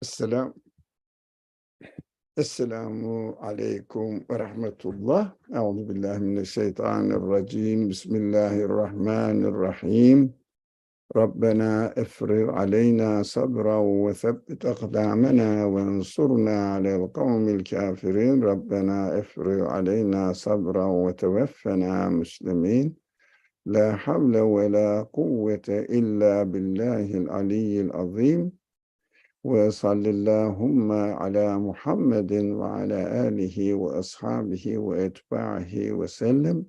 السلام السلام عليكم ورحمة الله. أعوذ بالله من الشيطان الرجيم. بسم الله الرحمن الرحيم. ربنا افرغ علينا صبرا وثبت أقدامنا وانصرنا على القوم الكافرين. ربنا افرغ علينا صبرا وتوفنا مسلمين. لا حول ولا قوة إلا بالله العلي العظيم. وصلى اللهم على محمد وعلى آله وأصحابه وأتباعه وسلم.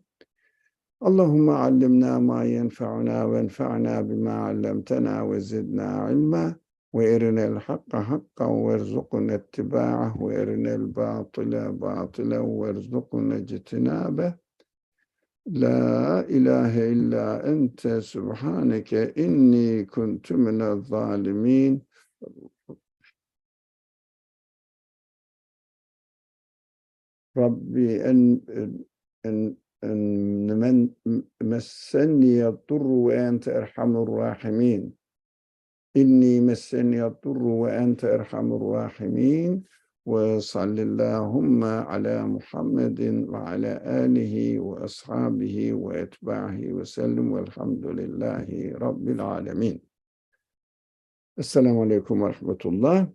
اللهم علمنا ما ينفعنا وانفعنا بما علمتنا وزدنا علما وارنا الحق حقا وارزقنا اتباعه وارنا الباطل باطلا وارزقنا اجتنابه. لا إله إلا أنت سبحانك إني كنت من الظالمين. ربي أن من مسني الضر وأنت أرحم الراحمين. إني مسني الضر وأنت أرحم الراحمين. وصل اللهم على محمد وعلى آله وأصحابه وأتباعه وسلم والحمد لله رب العالمين. Assalamu alaikum wa rahmatullah.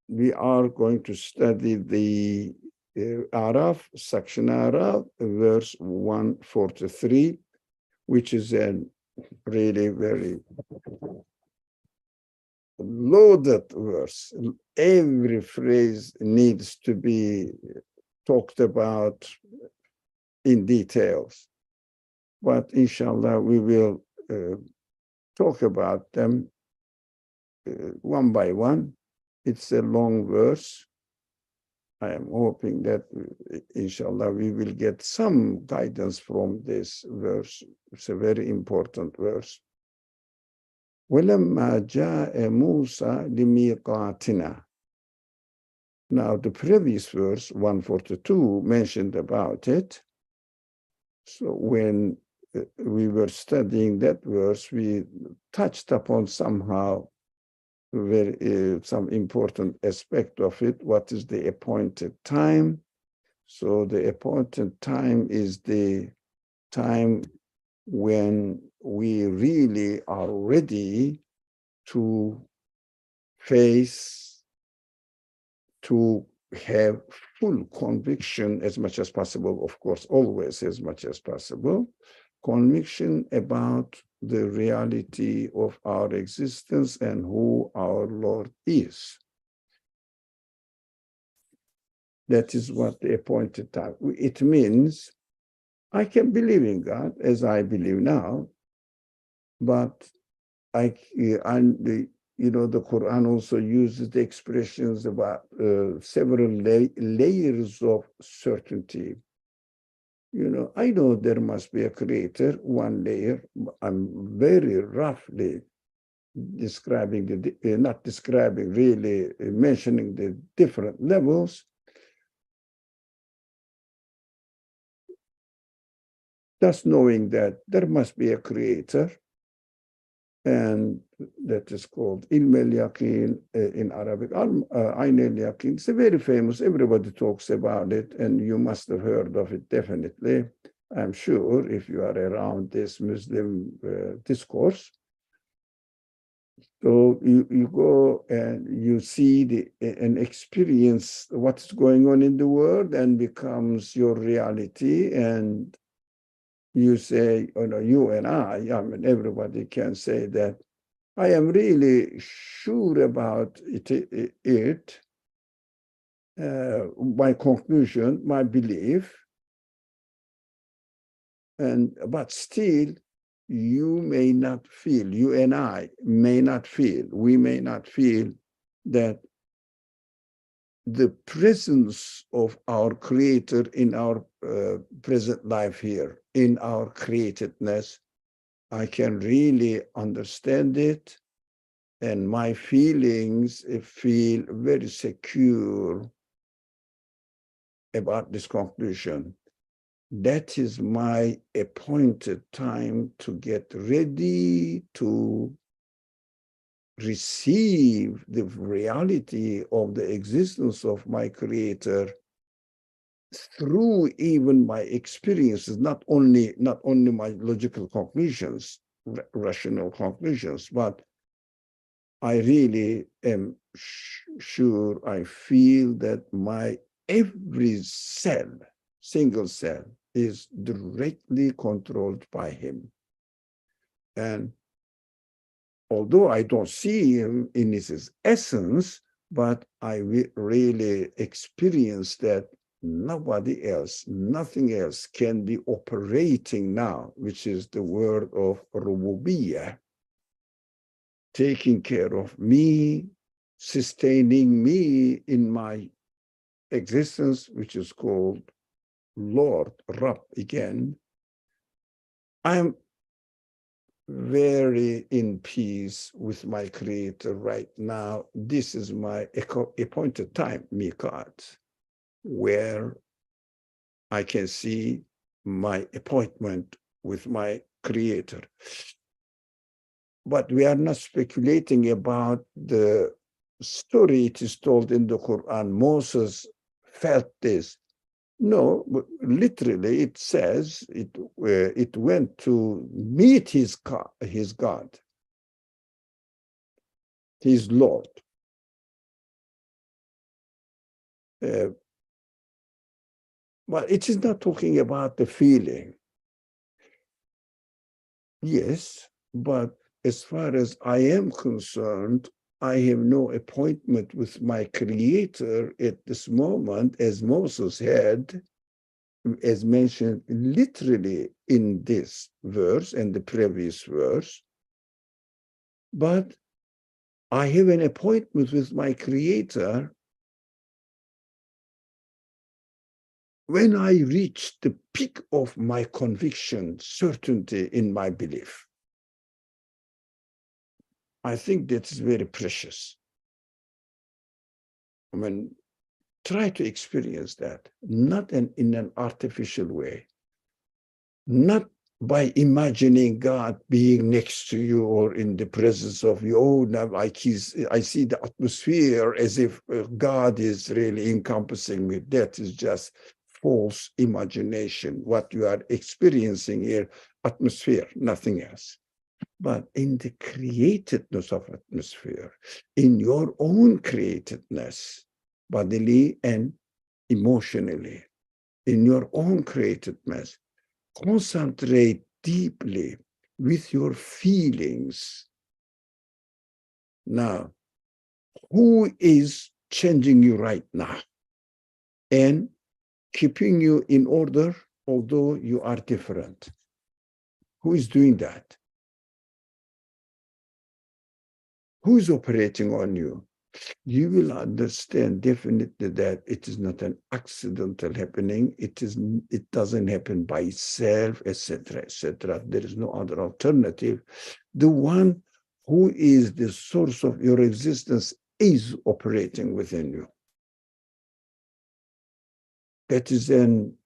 We are going to study the Araf, section Araf, verse 143, which is a really very loaded verse. Every phrase needs to be talked about in details. But inshallah, we will talk about them one by one. It's a long verse. I am hoping that, inshallah, we will get some guidance from this verse. It's a very important verse. وَلَمَّا جَاءَ مُوسَى لِمِيقَاتِنَا. Now, the previous verse, 142, mentioned about it. So when we were studying that verse, we touched upon somehow some important aspect of it. What is the appointed time? So the appointed time is the time when we really are ready to face, to have full conviction as much as possible, of course, always as much as possible, conviction about the reality of our existence and who our Lord is. That is what the appointed time. It means I can believe in God as I believe now, but the Qur'an also uses the expressions about several layers of certainty. I know there must be a creator, one layer. I'm very roughly describing not describing, really mentioning the different levels. Just knowing that there must be a creator, and that is called ilm al-yaqeen in Arabic. Ayn al-yaqeen, it's very famous, everybody talks about it, and you must have heard of it definitely, I'm sure, if you are around this Muslim discourse. So you go and you see and experience what's going on in the world and becomes your reality, and you say, you and I mean, everybody can say that I am really sure about it, my conclusion, my belief, but still you may not feel, you and I may not feel, we may not feel that the presence of our Creator in our present life here, in our createdness, I can really understand it, and my feelings feel very secure about this conclusion. That is my appointed time to get ready to receive the reality of the existence of my Creator through even my experiences, not only my logical conclusions, rational conclusions, but I really am sure, I feel that my every cell, single cell, is directly controlled by him. And although I don't see him in his essence, but I really experience that nobody else, nothing else can be operating now, which is the word of rububiyyah, taking care of me, sustaining me in my existence, which is called Lord, Rab again. I'm very in peace with my Creator right now. This is my appointed time, miqat, where I can see my appointment with my Creator. But we are not speculating about the story it is told in the Quran. Moses felt this. No, literally it says it went to meet his God, his Lord. But it is not talking about the feeling. Yes, but as far as I am concerned, I have no appointment with my Creator at this moment, as Moses had, as mentioned literally in this verse and the previous verse. But I have an appointment with my Creator when I reach the peak of my conviction, certainty in my belief. I think that is very precious. I mean, try to experience that, not in an artificial way, not by imagining God being next to you or in the presence of you. Oh, now I see the atmosphere as if God is really encompassing me. That is just false imagination. What you are experiencing here, atmosphere, nothing else. But in the createdness of atmosphere, in your own createdness, bodily and emotionally, in your own createdness, concentrate deeply with your feelings. Now, who is changing you right now and keeping you in order, although you are different? Who is doing that? Who is operating on you? You will understand definitely that it is not an accidental happening. It doesn't happen by itself, etc., etc. There is no other alternative. The one who is the source of your existence is operating within you. That is an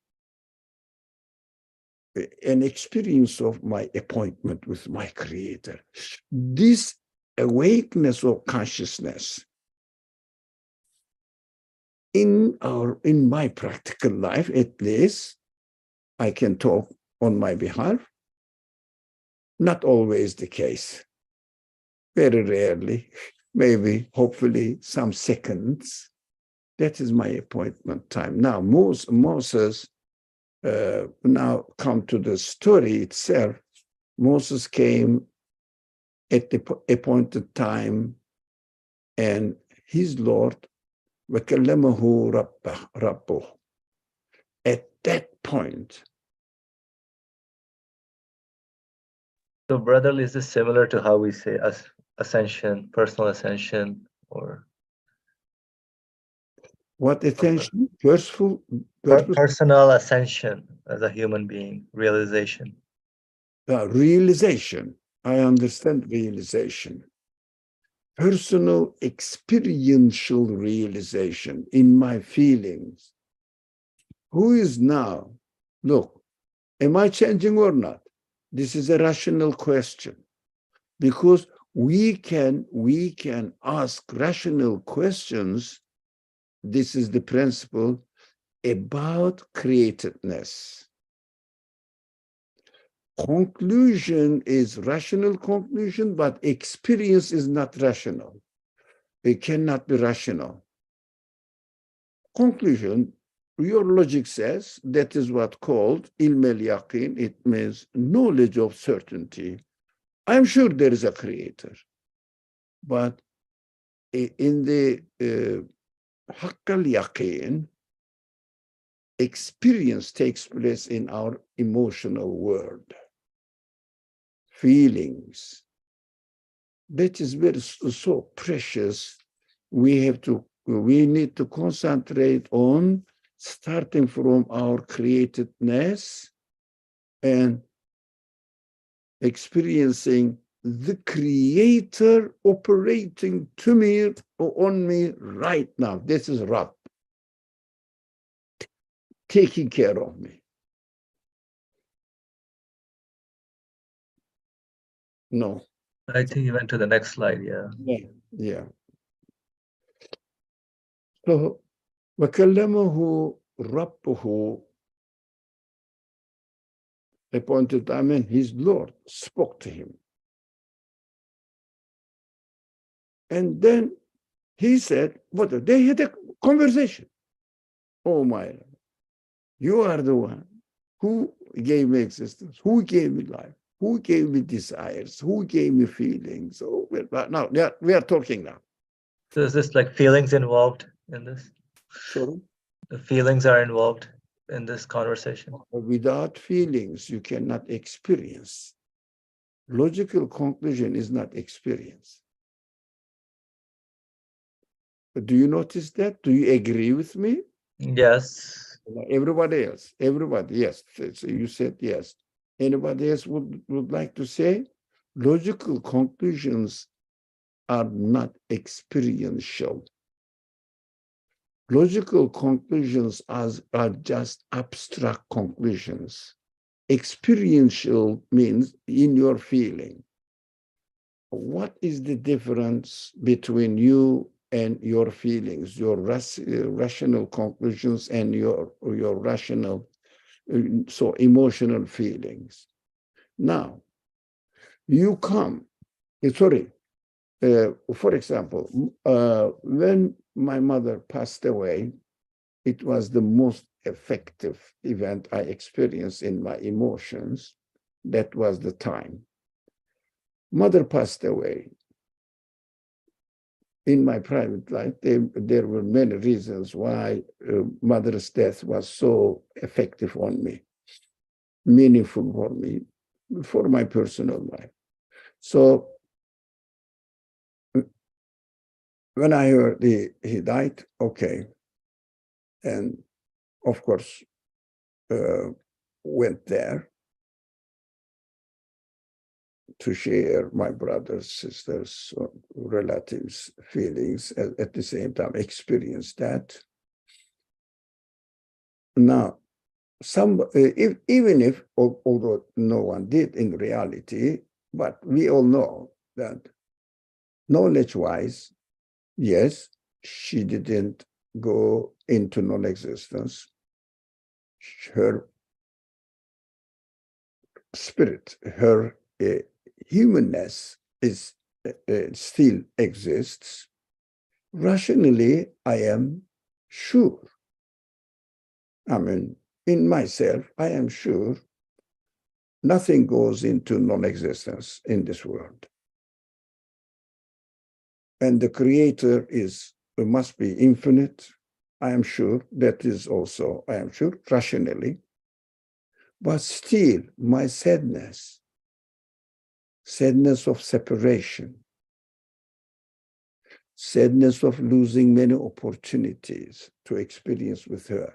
experience of my appointment with my Creator. This awakeness of consciousness in my practical life, at least, I can talk on my behalf. Not always the case. Very rarely, maybe, hopefully, some seconds. That is my appointment time. Now, Moses, now come to the story itself. Moses came at the appointed time, and his Lord, وَكَلَّمَهُ رَبُّهُ. At that point. So, brother, is this similar to how we say ascension, personal ascension, or what ascension? Personal ascension as a human being, realization. Realization. I understand realization. Personal experiential realization in my feelings. Who is now? Look, am I changing or not? This is a rational question, because we can ask rational questions. This is the principle about createdness. Conclusion is rational conclusion, but experience is not rational. It cannot be rational. Conclusion, your logic says that is what called ilm al-yaqin. It means knowledge of certainty. I'm sure there is a creator, but in the haqq al-yaqin, experience takes place in our emotional world, feelings. That is very so precious. We need to concentrate on starting from our createdness and experiencing the creator operating to me or on me right now. This is Rabb taking care of me. No. I think you went to the next slide. Yeah. So وَكَلَّمَهُ رَبُّهُ, appointed time, and his Lord spoke to him. And then he said, what? They had a conversation. Oh my, you are the one who gave me existence, who gave me life, who gave me desires, who gave me feelings. Oh, now we are talking now. So is this like feelings involved in this? Sorry? The feelings are involved in this conversation. Without feelings, you cannot experience. Logical conclusion is not experience. Do you notice that? Do you agree with me? Yes. Everybody else, yes. So you said yes. Anybody else would like to say? Logical conclusions are not experiential. Logical conclusions are just abstract conclusions. Experiential means in your feeling. What is the difference between you and your feelings, your rational conclusions and your rational, so emotional feelings? Now, you come, for example, when my mother passed away, it was the most effective event I experienced in my emotions. That was the time. Mother passed away. In my private life, there were many reasons why mother's death was so effective on me, meaningful for me, for my personal life. So when I heard he died, okay, and of course went there to share my brothers, sisters, relatives' feelings, at the same time experience that. Now, even if, although no one did in reality, but we all know that knowledge-wise, yes, she didn't go into non-existence. Her spirit, her humanness is still exists. Rationally, I am sure. I mean, in myself, I am sure nothing goes into non-existence in this world. And the creator must be infinite. I am sure that is also, I am sure, rationally. But still, my sadness of separation, sadness of losing many opportunities to experience with her,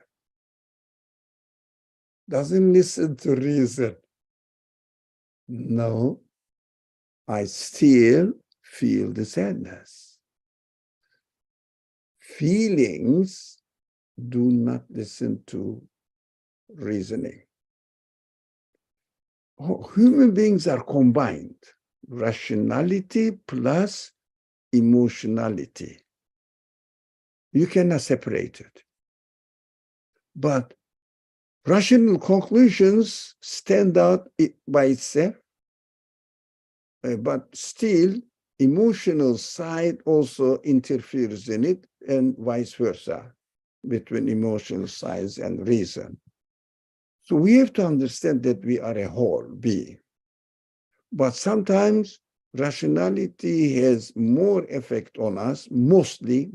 doesn't listen to reason. No, I still feel the sadness. Feelings do not listen to reasoning. Oh, human beings are combined. rationality plus emotionality. You cannot separate it. But rational conclusions stand out by itself, but still emotional side also interferes in it, and vice versa between emotional side and reason. So we have to understand that we are a whole being. But sometimes rationality has more effect on us, mostly.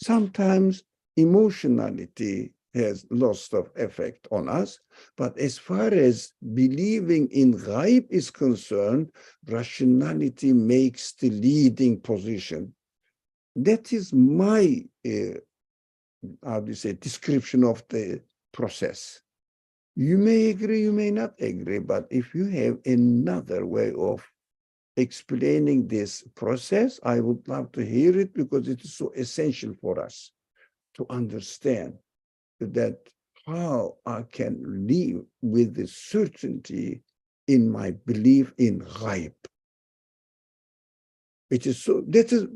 Sometimes emotionality has lots of effect on us. But as far as believing in ghaib is concerned, rationality makes the leading position. That is my, how do you say, description of the process. You may agree, you may not agree, but if you have another way of explaining this process, I would love to hear it, because it is so essential for us to understand that how I can live with the certainty in my belief in ghaib. It is so, that is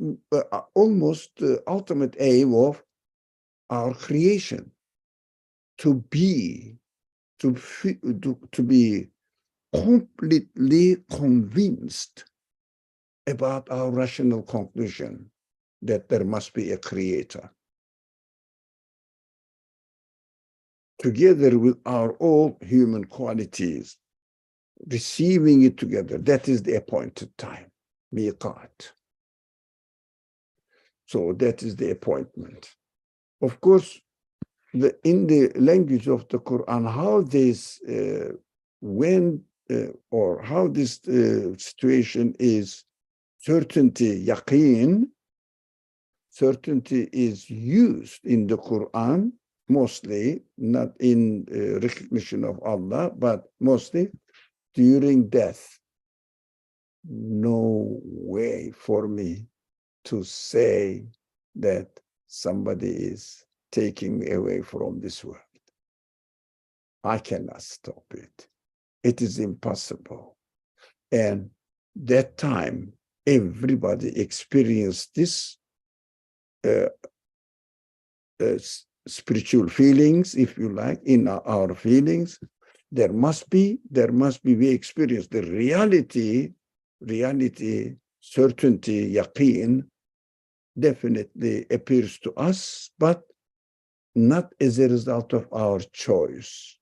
almost the ultimate aim of our creation, to be completely convinced about our rational conclusion that there must be a creator, together with our all human qualities, receiving it together. That is the appointed time, miqat. So that is the appointment. Of course, in the language of the Quran, how this or how this situation is certainty, yaqeen, certainty is used in the Quran, mostly, not in recognition of Allah, but mostly during death. No way for me to say that somebody is taking me away from this world. I cannot stop it. It is impossible. And that time, everybody experienced this spiritual feelings, if you like, in our feelings. There must be, we experience the reality, certainty, yaqeen, definitely appears to us, but not as a result of our choice.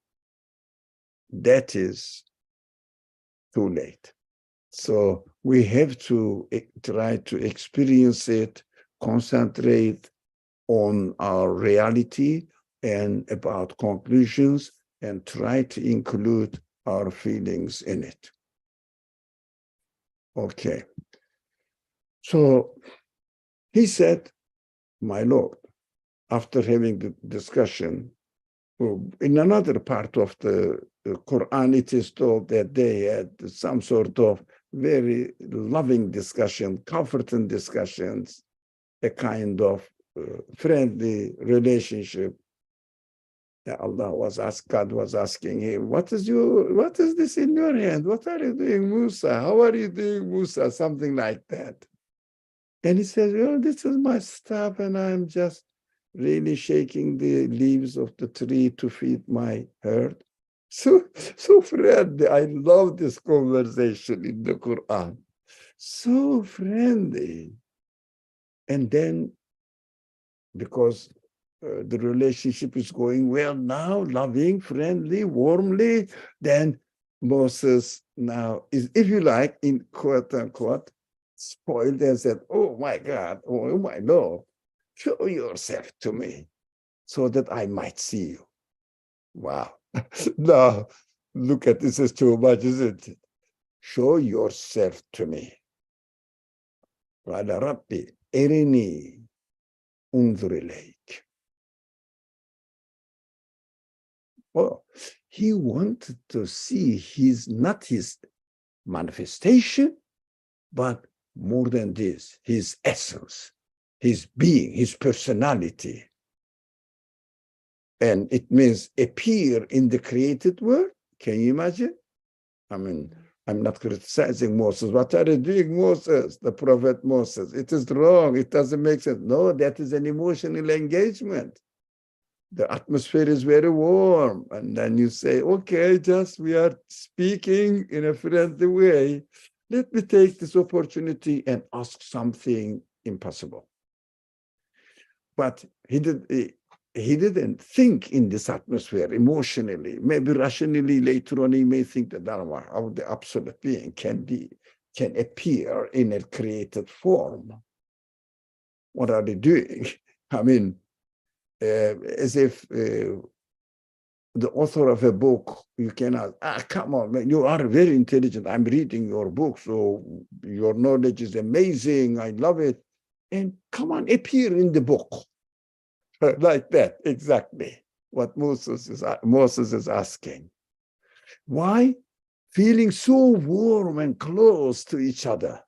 That is too late. So we have to try to experience it, concentrate on our reality and about conclusions, and try to include our feelings in it. Okay. So he said, my Lord, after having the discussion, in another part of the Quran, it is told that they had some sort of very loving discussion, comforting discussions, a kind of friendly relationship. God was asking him, what is this in your hand? What are you doing, Musa? How are you doing, Musa? Something like that. And he says, well, this is my staff, and I'm just really shaking the leaves of the tree to feed my herd. So friendly. I love this conversation in the Quran. So friendly. And then, because the relationship is going well now, loving, friendly, warmly, then Moses now is, if you like, in quote unquote, spoiled and said, oh my God, oh my Lord, show yourself to me so that I might see you. Wow. Now, look at this, is too much, isn't it? Show yourself to me. Qala Rabbi, Erini unzur ilayk. Well, he wanted to see not his manifestation, but more than this, his essence, his being, his personality. And it means appear in the created world. Can you imagine? I mean, I'm not criticizing Moses. What are you doing, Moses, the prophet Moses? It is wrong. It doesn't make sense. No, that is an emotional engagement. The atmosphere is very warm. And then you say, okay, just we are speaking in a friendly way. Let me take this opportunity and ask something impossible. But he didn't think in this atmosphere emotionally. Maybe rationally later on he may think that how the absolute being can appear in a created form. What are they doing? I mean, as if the author of a book, you cannot, come on, man, you are very intelligent. I'm reading your book, so your knowledge is amazing. I love it. And come on, appear in the book. Like that, exactly what Moses is asking. Why? Feeling so warm and close to each other,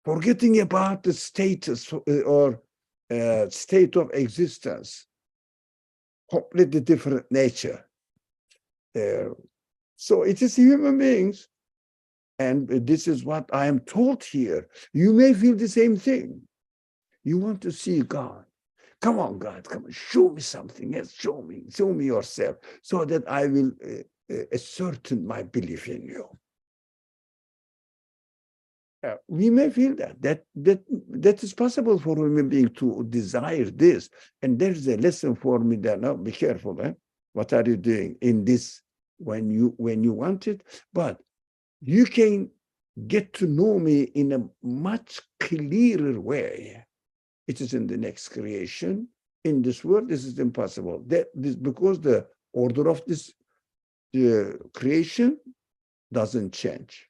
forgetting about the status or state of existence, completely different nature. So it is human beings, and this is what I am told here. You may feel the same thing. You want to see God. Come on, God, come on, show me something else. Show me yourself, so that I will ascertain my belief in you. We may feel that is possible for human being to desire this. And there's a lesson for me there. Now, be careful. What are you doing in this when you want it? But you can get to know me in a much clearer way. It is in the next creation. In this world, this is impossible. Because the order of this creation doesn't change.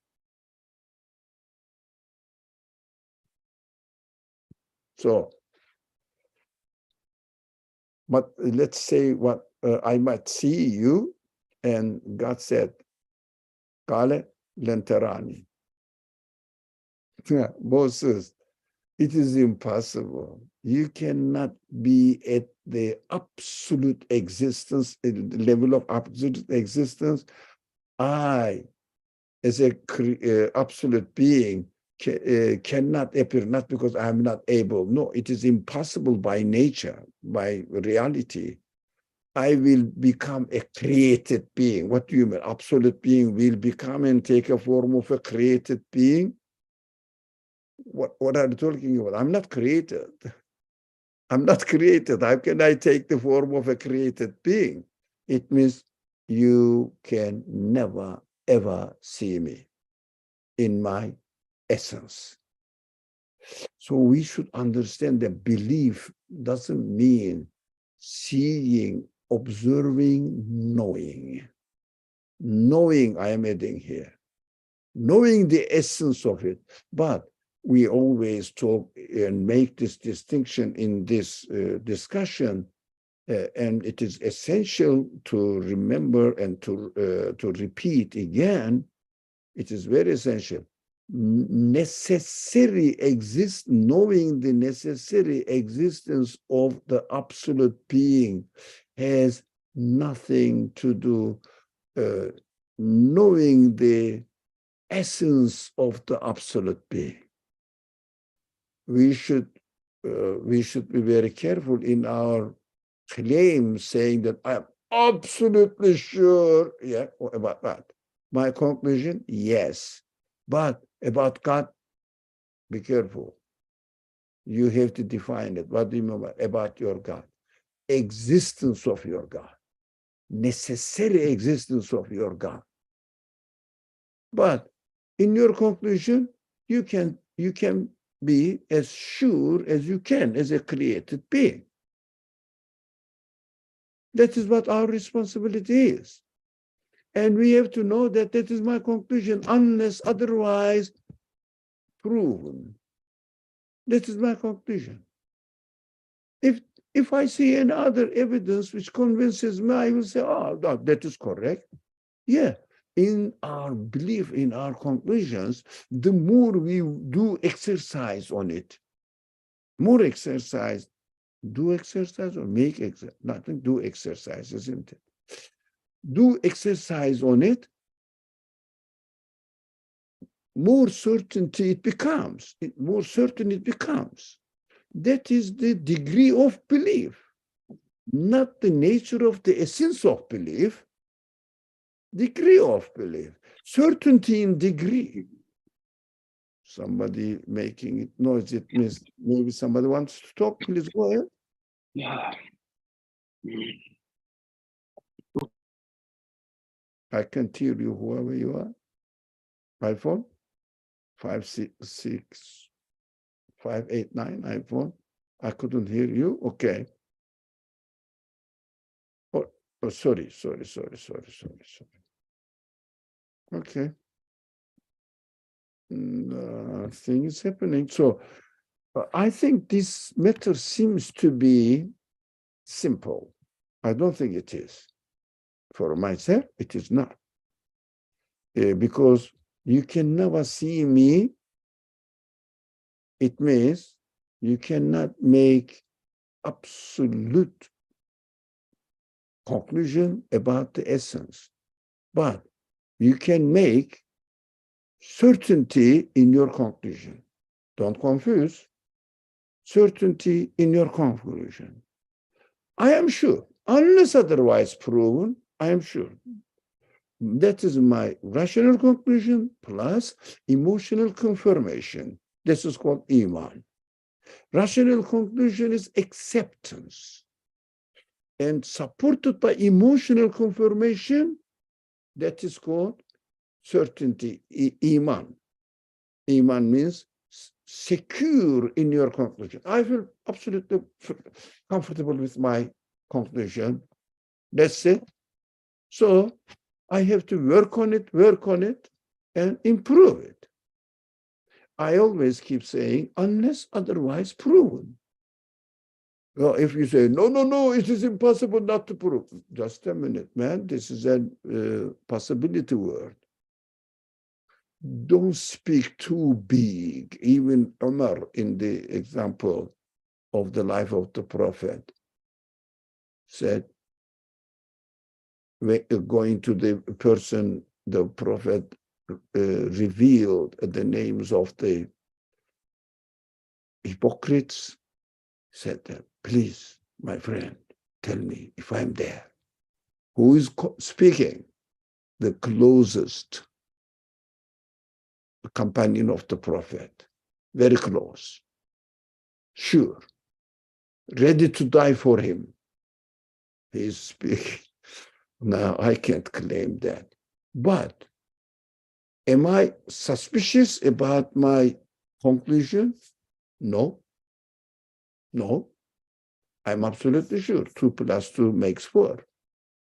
So, but let's say what I might see you, and God said, "Kale lenterani." Moses, it is impossible. You cannot be at the absolute existence, the level of absolute existence. I, as a absolute being, cannot appear, not because I am not able. No, it is impossible by nature, by reality. I will become a created being. What do you mean? Absolute being will become and take a form of a created being? What are you talking about? I'm not created. I'm not created. How can I take the form of a created being? It means you can never, ever see me in my essence. So we should understand that belief doesn't mean seeing, observing, knowing. Knowing, I am adding here. Knowing the essence of it. But we always talk and make this distinction in this discussion, and it is essential to remember and to repeat again. It is very essential. Knowing the necessary existence of the absolute being has nothing to do knowing the essence of the absolute being. We should be very careful in our claims, saying that I am absolutely sure. Yeah, about that. My conclusion, yes. But about God, be careful. You have to define it. What do you mean about your God? Existence of your God. Necessary existence of your God. But in your conclusion, you can be as sure as you can as a created being. That is what our responsibility is. And we have to know that that is my conclusion, unless otherwise proven. That is my conclusion. If I see any other evidence which convinces me, I will say, oh, that is correct. Yeah, in our belief, in our conclusions, the more we do exercise on it, more exercise, do exercise or make exercise, nothing, do exercise, isn't it? Do exercise on it, more certainty it becomes, more certain it becomes. That is the degree of belief, not the nature of the essence of belief, degree of belief, certainty in degree. Somebody making it noise, it means maybe somebody wants to talk, please go ahead. Yeah. I can't hear you, whoever you are. iPhone 589 iPhone. I couldn't hear you. Okay. Oh, sorry. Okay. Thing is happening. So I think this matter seems to be simple. I don't think it is. For myself, it is not. Because you can never see me. It means you cannot make absolute conclusion about the essence, but you can make certainty in your conclusion. Don't confuse certainty in your conclusion. I am sure, unless otherwise proven, I am sure. That is my rational conclusion plus emotional confirmation. This is called iman. Rational conclusion is acceptance. And supported by emotional confirmation, that is called certainty, iman. Iman means secure in your conclusion. I feel absolutely comfortable with my conclusion. That's it. So I have to work on it, and improve it. I always keep saying, unless otherwise proven. Well, if you say, no, it is impossible not to prove. Just a minute, man. This is a possibility word. Don't speak too big. Even Umar, in the example of the life of the Prophet, said, going to the person, the Prophet revealed the names of the hypocrites, said, please, my friend, tell me if I'm there. Who is speaking? The closest companion of the Prophet, very close, sure, ready to die for him. He is speaking. Now, I can't claim that. But am I suspicious about my conclusion? No. I'm absolutely sure 2 + 2 makes 4.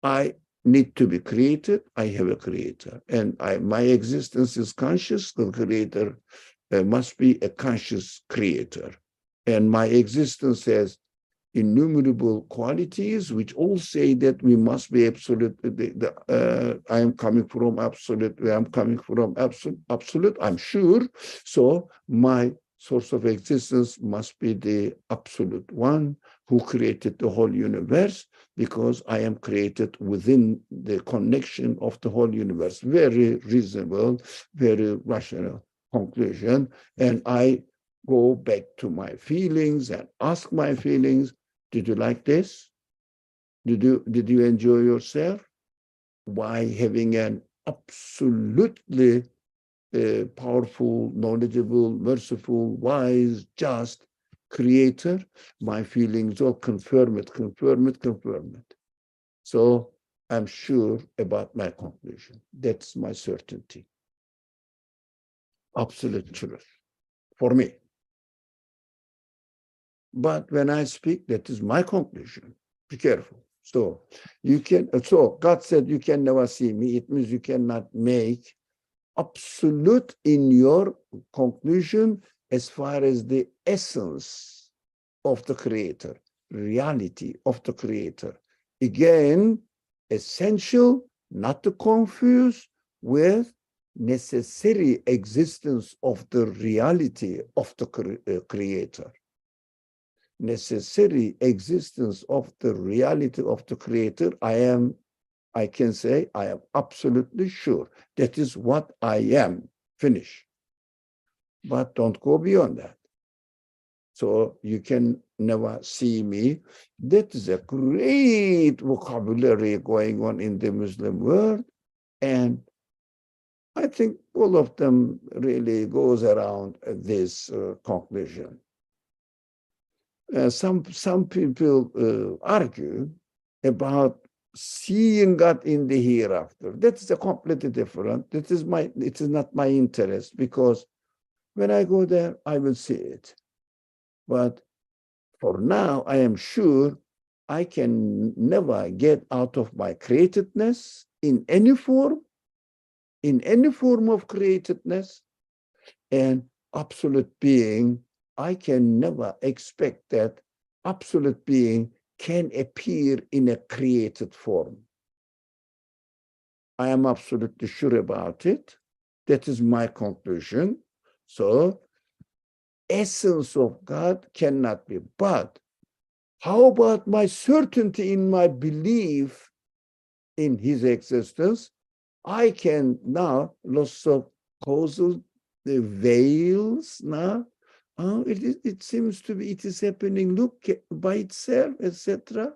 I need to be created. I have a creator. And my existence is conscious. The creator must be a conscious creator. And my existence has innumerable qualities which all say that we must be absolute. I am coming from absolute. I am coming from absolute. I'm sure. So my source of existence must be the absolute one who created the whole universe, because I am created within the connection of the whole universe. Very reasonable, very rational conclusion. And I go back to my feelings and ask my feelings. Did you like this? Did you enjoy yourself? By having an absolutely powerful, knowledgeable, merciful, wise, just creator, my feelings all confirm it. So I'm sure about my conclusion. That's my certainty. Absolute truth for me. But when I speak, that is my conclusion. Be careful. So God said, you can never see me. It means you cannot make absolute in your conclusion as far as the essence of the creator, reality of the creator. Again, essential, not to confuse with necessary existence of the reality of the creator. Necessary existence of the reality of the creator, I can say I am absolutely sure that is what I am finish. But don't go beyond that. So you can never see me. That is a great vocabulary going on in the Muslim world. And I think all of them really goes around this conclusion. Some people argue about seeing God in the hereafter. That is a completely different. It is not my interest, because when I go there, I will see it. But for now, I am sure I can never get out of my createdness in any form of createdness, and absolute being. I can never expect that absolute being can appear in a created form. I am absolutely sure about it. That is my conclusion. So, essence of God cannot be. But how about my certainty in my belief in his existence? I can now, lots of causal the veils now. It seems to be, it is happening, look, by itself, etc.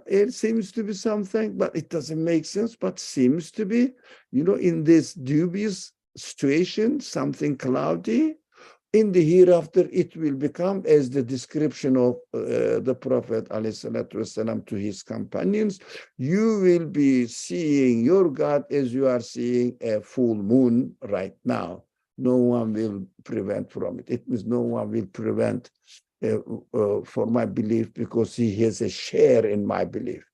It seems to be something, but it doesn't make sense, but seems to be, in this dubious situation, something cloudy. In the hereafter, it will become as the description of the Prophet ﷺ to his companions. You will be seeing your God as you are seeing a full moon right now. No one will prevent from it. It means no one will prevent for my belief because he has a share in my belief.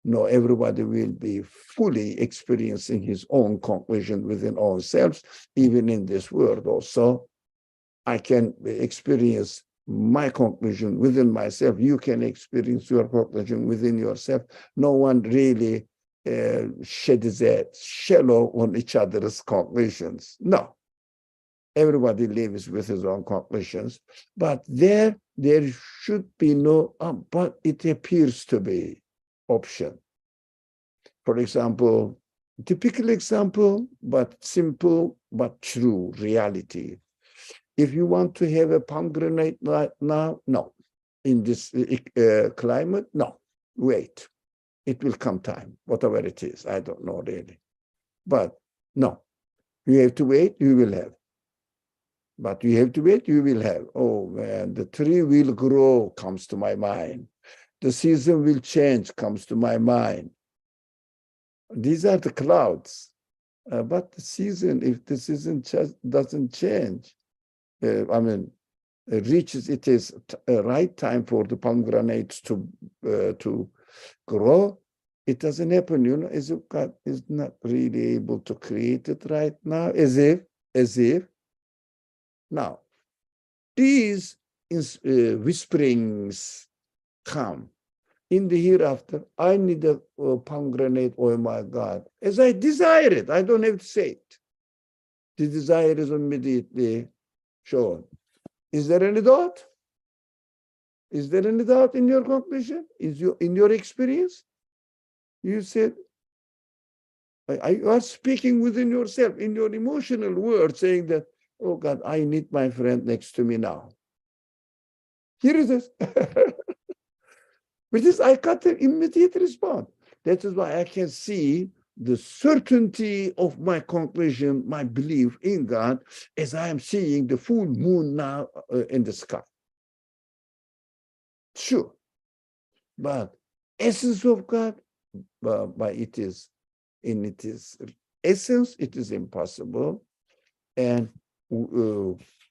No, everybody will be fully experiencing his own conclusion within ourselves, even in this world also. I can experience my conclusion within myself. You can experience your conclusion within yourself. No one really sheds a shadow on each other's conclusions. No. Everybody lives with his own conclusions. But there should be no, but it appears to be option. For example, typical example, but simple, but true reality. If you want to have a pomegranate right now, no. In this climate, no. Wait. It will come time, whatever it is. I don't know really. But no. You have to wait, you will have. But you have to wait, you will have. Oh man, the tree will grow, comes to my mind. The season will change, comes to my mind. These are the clouds. But the season, if the season doesn't change, reaches it is right time for the pomegranates to grow, it doesn't happen, as if God is not really able to create it right now, as if. Now, these whisperings come. In the hereafter, I need a pomegranate, oh my God, as I desire it. I don't have to say it. The desire is immediately shown. Is there any doubt? Is there any doubt in your conclusion? In your experience? You said, you are speaking within yourself, in your emotional words, saying that, oh God, I need my friend next to me now. Here it is. With this, I got an immediate response. That is why I can see the certainty of my conclusion, my belief in God, as I am seeing the full moon now in the sky. Sure. But essence of God, by it is, in its essence, it is impossible. And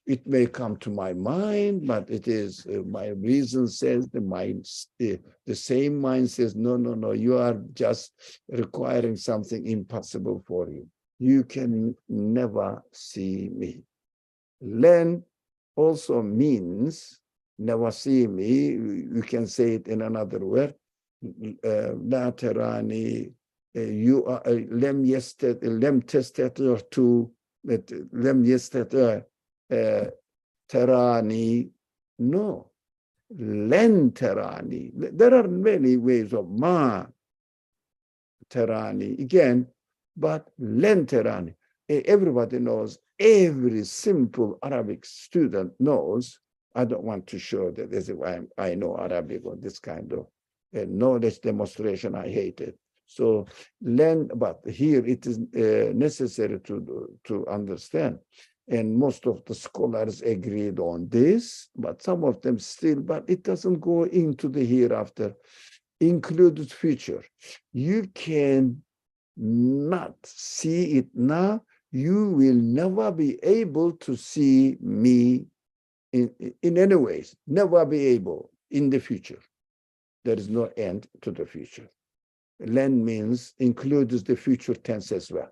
it may come to my mind, but it is, my reason says, the same mind says, no, you are just requiring something impossible for you. You can never see me. Len also means never see me. You can say it in another word. La terani, you are lem testati to lem yestati terani. No, len terani. There are many ways of ma terani again, but len terani. everybody knows, every simple Arabic student knows. I don't want to show that this is why I know Arabic or this kind of knowledge demonstration. I hate it. So learn, but here it is necessary to understand. And most of the scholars agreed on this, but some of them still, but it doesn't go into the hereafter, included future. You can not see it now. You will never be able to see me in any ways, never be able in the future. There is no end to the future. Len means includes the future tense as well.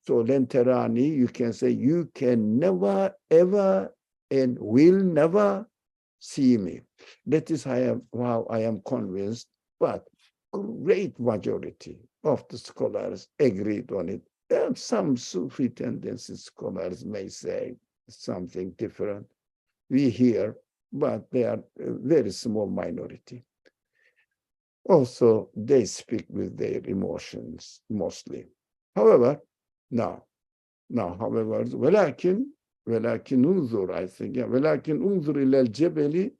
So len terani, you can say you can never, ever, and will never see me. That is how I am convinced, but great majority of the scholars agreed on it. And some Sufi tendency scholars may say something different. We hear, but they are a very small minority. Also, they speak with their emotions mostly. However, however, ولكن انظر, I think, yeah, ولكن انظر إلى الجبل.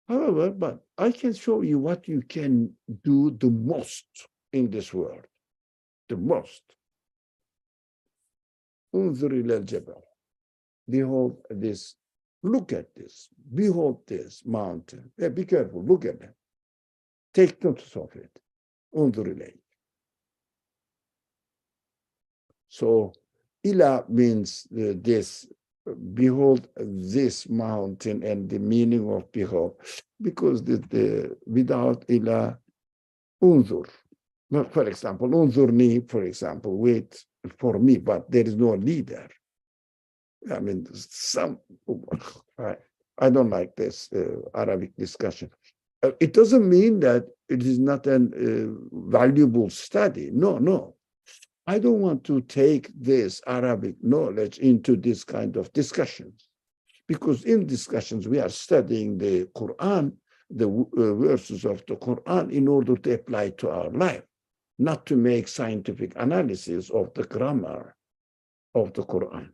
However, but I can show you what you can do the most in this world. The most. انظر إلى الجبل. Behold this. Look at this. Behold this mountain. Yeah, be careful. Look at it. Take notice of it. انظر إليه. So, ila means this. Behold this mountain, and the meaning of behold, because without ila, unzur. For example, unzurni, for example, wait for me, but there is no leader. I mean, I don't like this Arabic discussion. It doesn't mean that it is not a valuable study. No. I don't want to take this Arabic knowledge into this kind of discussions, because in discussions we are studying the Qur'an, the verses of the Qur'an, in order to apply to our life, not to make scientific analysis of the grammar of the Qur'an.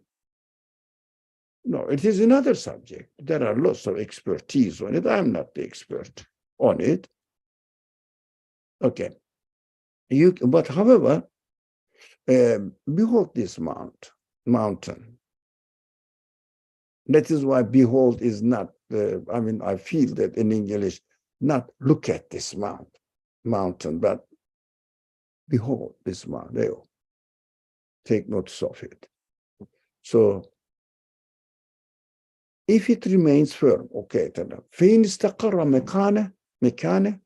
No, it is another subject. There are lots of expertise on it. I'm not the expert on it. Okay. But however, behold this mountain. That is why behold is not, I feel that in English, not look at this mountain, but behold this mountain. There. Take notice of it. So, if it remains firm, okay, فإن استقر مكانه,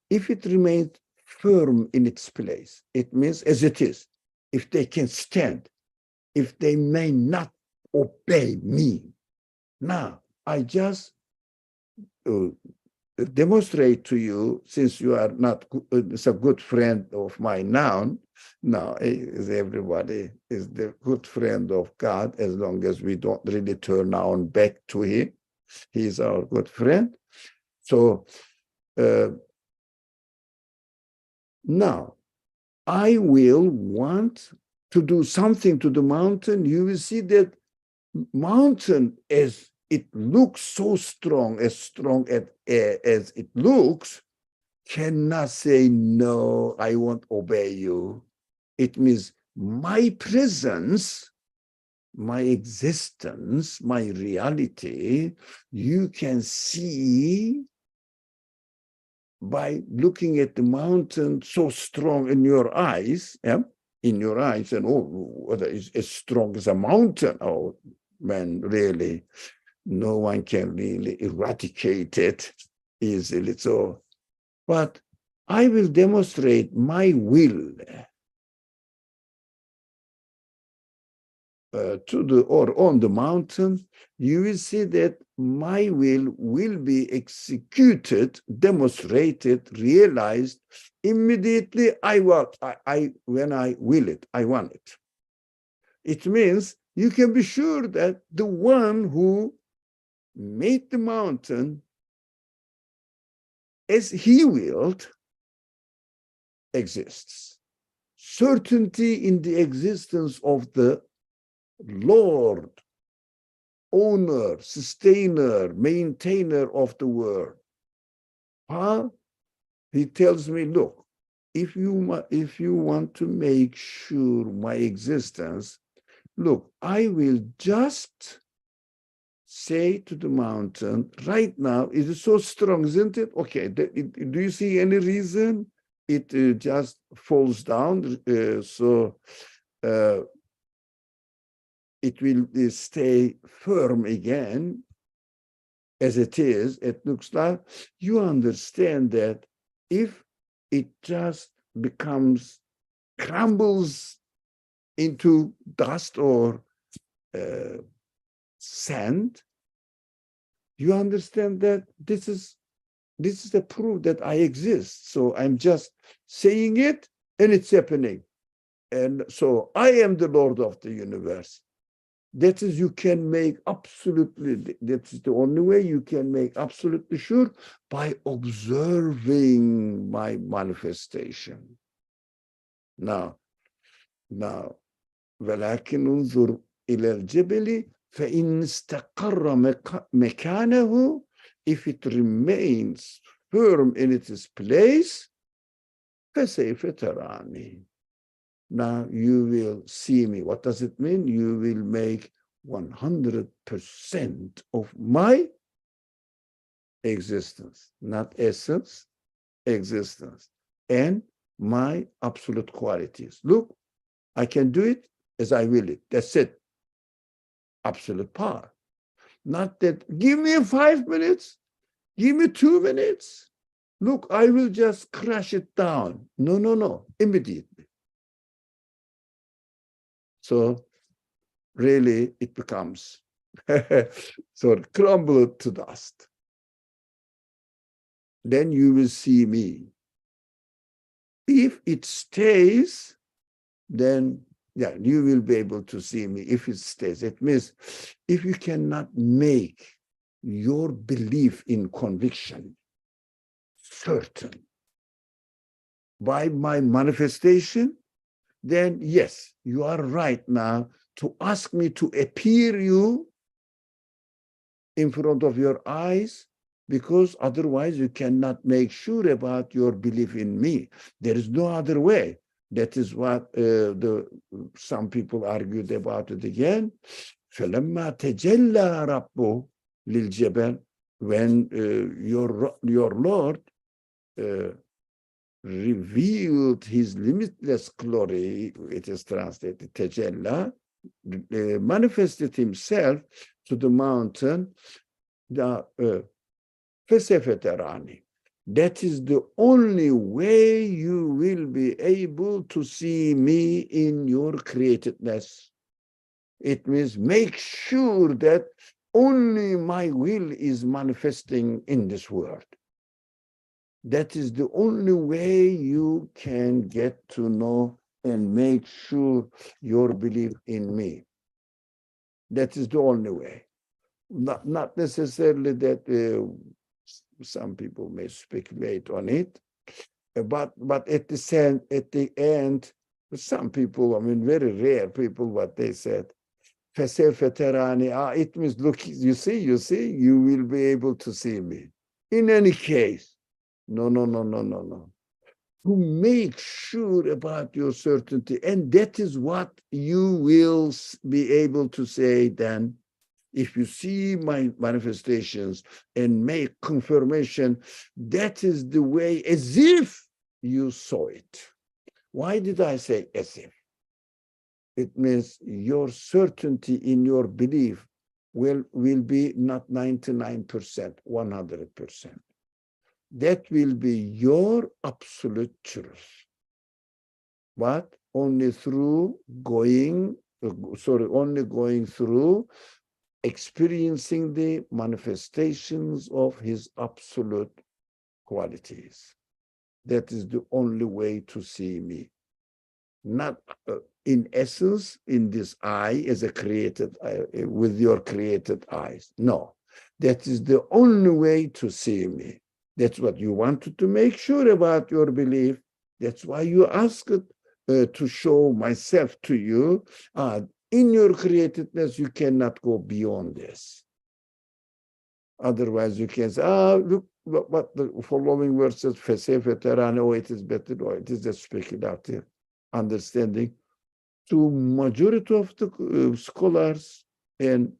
if it remains firm in its place, it means as it is. If they can stand, if they may not obey me. Now, I just demonstrate to you, since you are not a good friend of my noun, now everybody is the good friend of God as long as we don't really turn our back to him. He is our good friend. So now I will want to do something to the mountain. You will see that mountain, as it looks so strong as it looks, cannot say, no, I won't obey you. It means my presence, my existence, my reality, you can see by looking at the mountain so strong in your eyes, and whether it's as strong as a mountain. Oh, man, really, no one can really eradicate it easily. So, but I will demonstrate my will on the mountain. You will see that my will be executed, demonstrated, realized immediately. When I will it, I want it. It means you can be sure that the one who made the mountain as he willed exists. certainty in the existence of the Lord, owner, sustainer, maintainer of the world. Huh? He tells me, look, if you want to make sure my existence, look, I will just say to the mountain, right now, it is so strong, isn't it? Okay, do you see any reason it just falls down? So it will stay firm again as it is. It looks like you understand that if it just crumbles into dust or sand, you understand that this is the proof that I exist. So I'm just saying it and it's happening. And so I am the Lord of the universe. That is, you can make absolutely, that's the only way you can make absolutely sure, by observing my manifestation. Now, ولكن انظر إلى الجبل فإن استقر مكانه, if it remains firm in its place, فسوف تراني. Now you will see me. What does it mean? You will make 100% of my existence, not essence, existence, and my absolute qualities. Look, I can do it as I will it. That's it. Absolute power. Not that, give me 5 minutes, give me 2 minutes. Look, I will just crash it down. No, immediately. So really it becomes sort of crumbled to dust. Then you will see me. If it stays, then yeah, you will be able to see me. If it stays, it means if you cannot make your belief in conviction certain by my manifestation, then yes, you are right now to ask me to appear you in front of your eyes, because otherwise you cannot make sure about your belief in me. There is no other way. That is what some people argued about it again. فَلَمَّا تَجَلَّى رَبُّهُ لِلْجَبَلِ, when your Lord revealed his limitless glory, it is translated tajalla, manifested himself to the mountain, فَسَفَتَرَانِ. That is the only way you will be able to see me in your createdness. It means make sure that only my will is manifesting in this world. That is the only way you can get to know and make sure your belief in me. That is the only way. Not necessarily that some people may speculate on it, but at the end, some people, I mean, very rare people, what they said, it means, look, you see, you will be able to see me. In any case, no. To make sure about your certainty, and that is what you will be able to say then. If you see my manifestations and make confirmation, that is the way as if you saw it. Why did I say as if? It means your certainty in your belief will be not 99%, 100%. That will be your absolute truth. But only going through experiencing the manifestations of his absolute qualities. That is the only way to see me. Not in essence, in this eye as a created, with your created eyes. No, that is the only way to see me. That's what you wanted to make sure about your belief. That's why you asked to show myself to you. In your createdness, you cannot go beyond this. Otherwise, you can say, look what the following verses, oh, it is better, or it is a speculative understanding. To majority of the scholars, and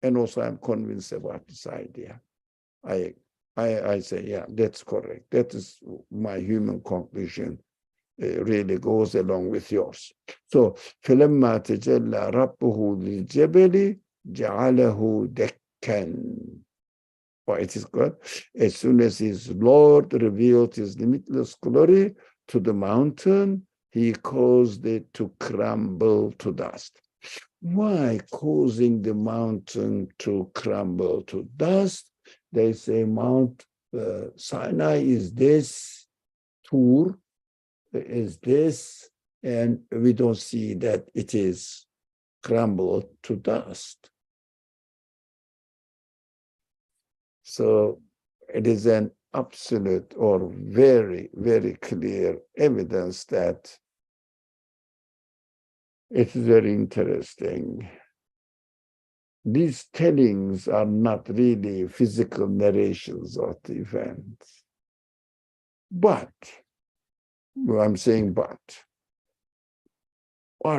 also I'm convinced about this idea. I say, yeah, that's correct. That is my human conclusion. Really goes along with yours. So, فَلَمَّا تَجَلَّى رَبُّهُ لِلْجَبَلِ جَعَلَهُ دَكًّا. It is good. As soon as his Lord revealed his limitless glory to the mountain, he caused it to crumble to dust. Why causing the mountain to crumble to dust? They say Mount Sinai is this, Tur is this, and we don't see that it is crumbled to dust. So it is an absolute or very, very clear evidence that it's very interesting. These tellings are not really physical narrations of the events. But, well, I'm saying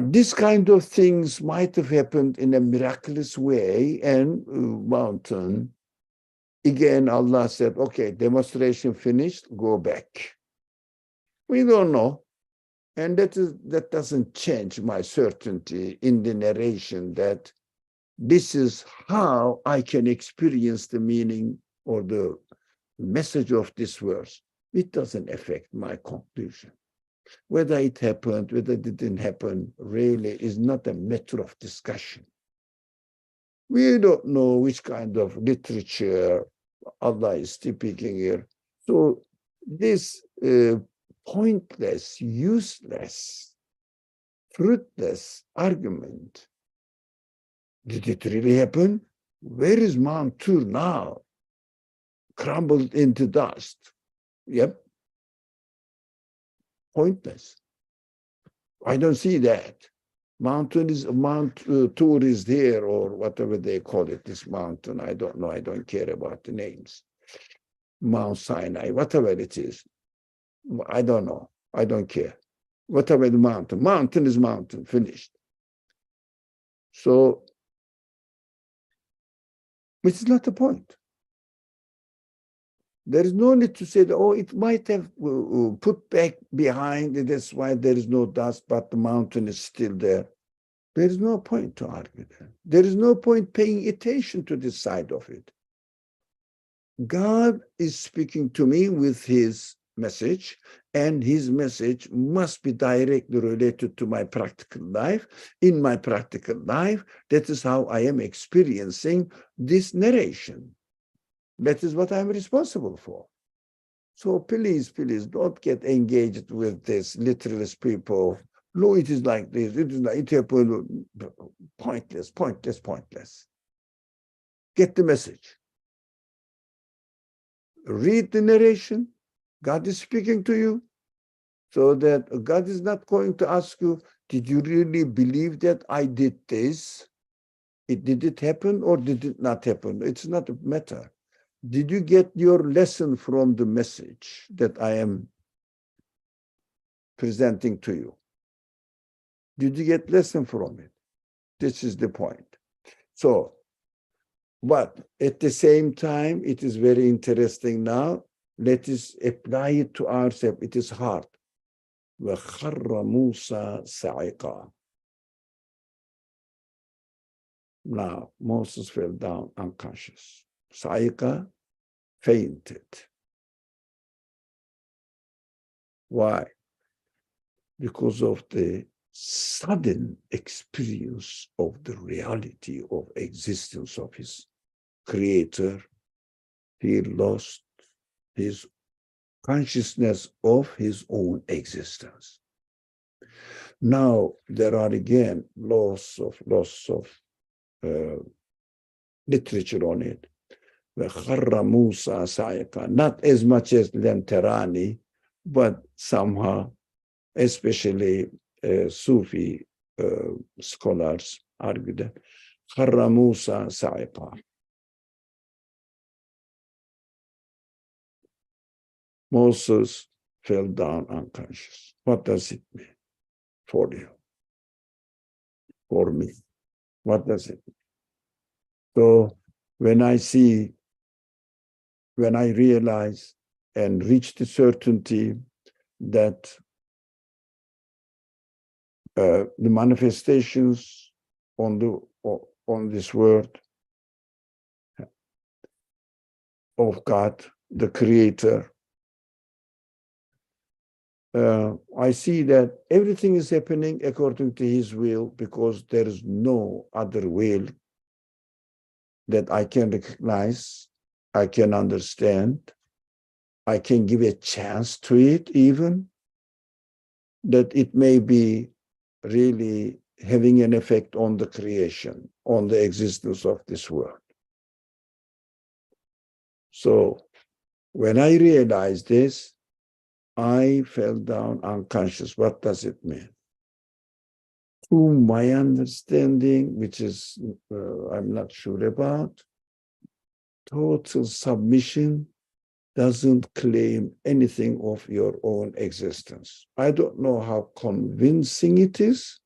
this kind of things might have happened in a miraculous way, and mountain, again, Allah said, okay, demonstration finished, go back. We don't know. And that doesn't change my certainty in the narration that this is how I can experience the meaning or the message of this verse. It doesn't affect my conclusion. Whether it happened, whether it didn't happen, really is not a matter of discussion. We don't know which kind of literature Allah is speaking here. So this pointless, useless, fruitless argument, did it really happen? Where is Mount Tur now? Crumbled into dust. Yep. Pointless. I don't see that. Mount Tur is there, or whatever they call it, this mountain. I don't know. I don't care about the names. Mount Sinai, whatever it is. I don't know. I don't care. Whatever the mountain. Mountain is mountain. Finished. So, which is not the point. There is no need to say that, oh, it might have put back behind, that's why there is no dust, but the mountain is still there. There is no point to argue that. There is no point paying attention to this side of it. God is speaking to me with his message, and his message must be directly related to my practical life. In my practical life, that is how I am experiencing this narration. That is what I'm responsible for. So please, please don't get engaged with this literalist people. No, it is like this. It is like it happened. Pointless, pointless, pointless. Get the message. Read the narration. God is speaking to you, so that God is not going to ask you, did you really believe that I did this? Did it happen or did it not happen? It's not a matter. Did you get your lesson from the message that I am presenting to you? Did you get lesson from it? This is the point. So, but at the same time, it is very interesting now. Let us apply it to ourselves. It is hard. وَخَرَّ مُوسَى صَعِقًا. Now, Moses fell down unconscious. Sa'iqa fainted. Why? Because of the sudden experience of the reality of existence of his creator. He lost his consciousness of his own existence. Now there are again lots of literature on it. وَخَرَّ مُوسَى صَعِقًا. Not as much as Lam Tarani, but somehow especially Sufi scholars argue that Kharra Musa sa'iqa. Moses fell down unconscious. What does it mean for you? For me? What does it mean? So when I realize and reach the certainty that the manifestations on this world of God, the Creator, I see that everything is happening according to His will, because there is no other will that I can recognize, I can understand, I can give a chance to it even, that it may be really having an effect on the creation, on the existence of this world. So when I realized this, I fell down unconscious. What does it mean? To my understanding, which is I'm not sure about, total submission doesn't claim anything of your own existence. I don't know how convincing it is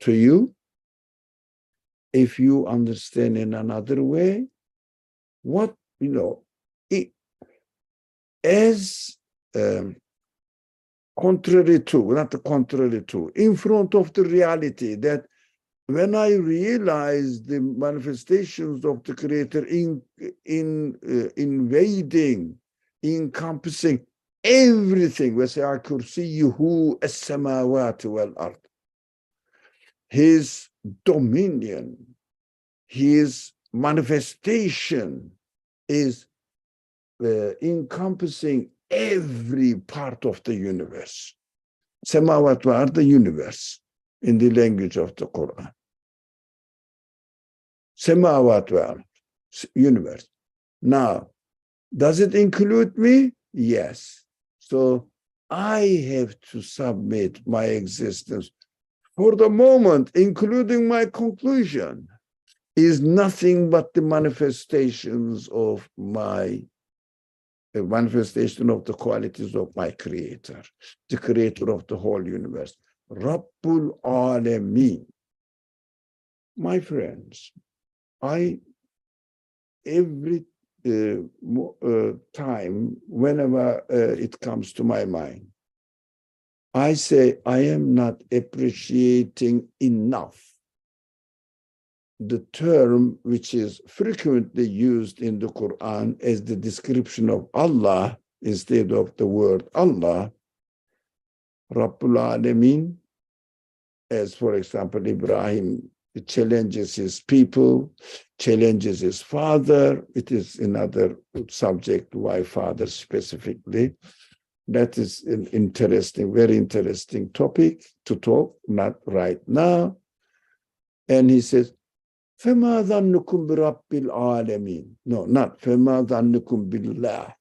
to you. If you understand in another way, what, as contrary to, not contrary to, in front of the reality that when I realize the manifestations of the Creator invading, encompassing everything, وَسِعَ كُرْسِيُّهُ السَّمَاوَاتِ وَالْأَرْضِ, His dominion, His manifestation is encompassing every part of the universe. Samawat wa ard, the universe, in the language of the Qur'an. Samawat wa ard, universe. Now, does it include me? Yes. So I have to submit my existence for the moment, including my conclusion, is nothing but the manifestations of the manifestation of the qualities of my Creator, the Creator of the whole universe. Rabbul Alameen. My friends, every time, whenever it comes to my mind, I say I am not appreciating enough the term which is frequently used in the Quran as the description of Allah instead of the word Allah, Rabbul Alameen, as for example, Ibrahim challenges his people, challenges his father. It is another subject, why father specifically. That is an interesting, very interesting topic to talk, not right now. And he says, فَمَا ظَنُّكُمْ بِرَبِّ الْعَالَمِينَ. No, not فَمَا ظَنُّكُمْ بِاللَّهِ.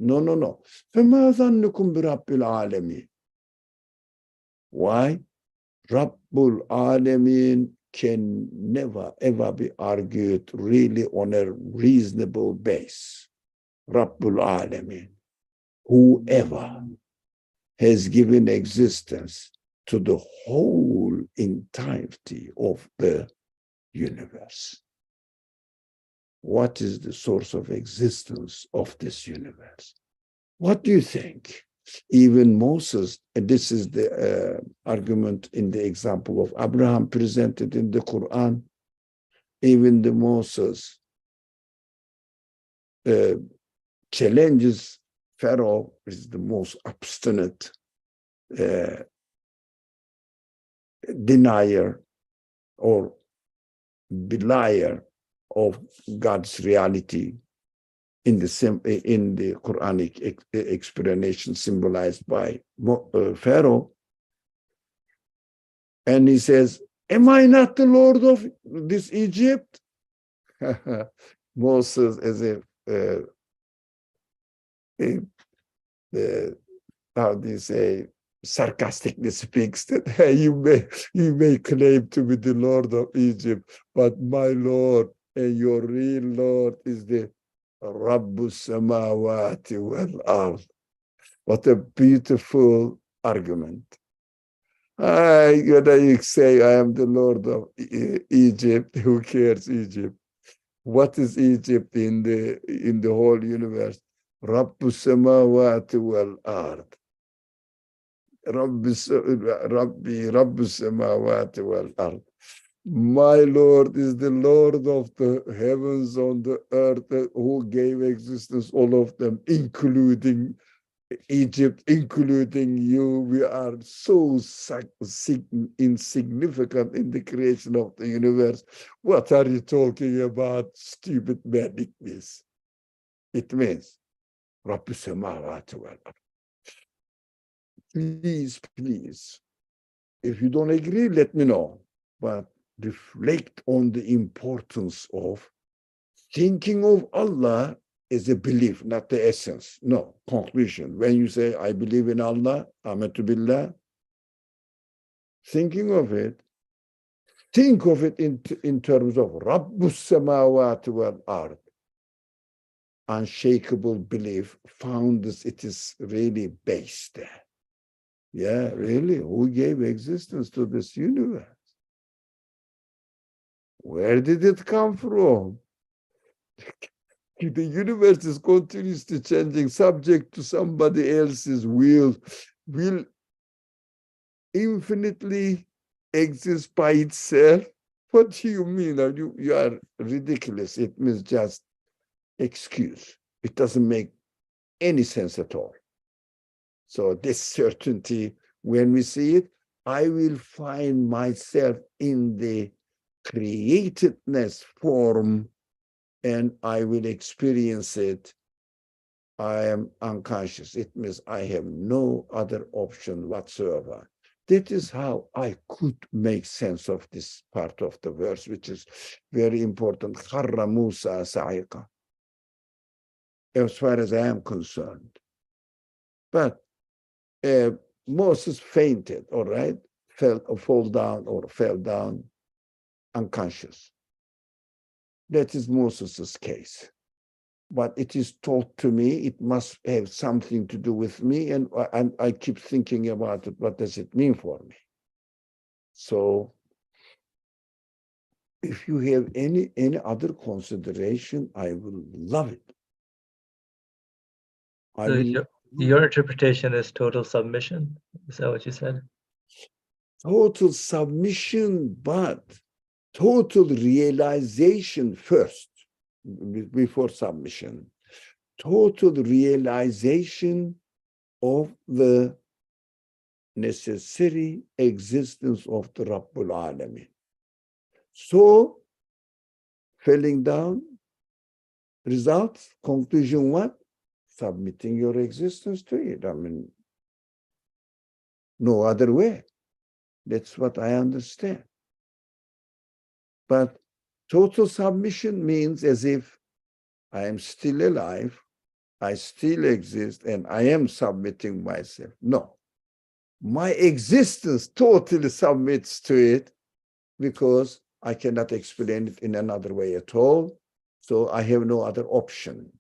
No. فَمَا ظَنُّكُمْ بِرَبِّ الْعَالَمِينَ. Why? Rabbul Alameen can never ever be argued really on a reasonable base. Rabbul Alameen, whoever has given existence to the whole entirety of the universe. What is the source of existence of this universe? What do you think? Even Moses, and this is the argument in the example of Abraham presented in the Quran, even the Moses challenges Pharaoh, is the most obstinate denier or belier of God's reality in the Quranic explanation symbolized by Pharaoh. And he says, am I not the Lord of this Egypt? Moses, as how do you say, sarcastically speaks that hey, you may claim to be the Lord of Egypt, but my Lord and your real Lord is the Rabbu Samawati wal Ard. What a beautiful argument. When I say I am the Lord of Egypt, who cares Egypt? What is Egypt in the whole universe? Rabbu Samawati wal Ard. Rabbi Rabbu Samawati wal Ard. My Lord is the Lord of the heavens on the earth, who gave existence all of them, including Egypt, including you. We are so insignificant in the creation of the universe. What are you talking about, stupid man like this? It means, Rabbi Samawati wal Ard. Please, please, if you don't agree, let me know. But reflect on the importance of thinking of Allah as a belief, not the essence. No, conclusion. When you say, I believe in Allah, Amantu Billah, thinking of it, think of it in terms of Rabbus Samawati wal Ard. Unshakable belief, found that it is really based there. Yeah, really, who gave existence to this universe? Where did it come from? The universe is continuously changing, subject to somebody else's will infinitely exist by itself. What do you mean? You are ridiculous. It means just excuse. It doesn't make any sense at all. So this certainty, when we see it, I will find myself in the createdness form and I will experience it. I am unconscious. It means I have no other option whatsoever. That is how I could make sense of this part of the verse, which is very important. Kharra Musa sa'iqa, as far as I am concerned. But Moses fainted, all right? Fell down unconscious. That is Moses' case. But it is taught to me, it must have something to do with me, and I keep thinking about it. What does it mean for me? So if you have any other consideration, I will love it. So your interpretation is total submission? Is that what you said? Total submission, but total realization first, before submission. Total realization of the necessary existence of the Rabbul Alamin. So, falling down, results, conclusion what? Submitting your existence to it. I mean, no other way. That's what I understand. But total submission means as if I am still alive, I still exist, and I am submitting myself. No. My existence totally submits to it because I cannot explain it in another way at all. So I have no other option.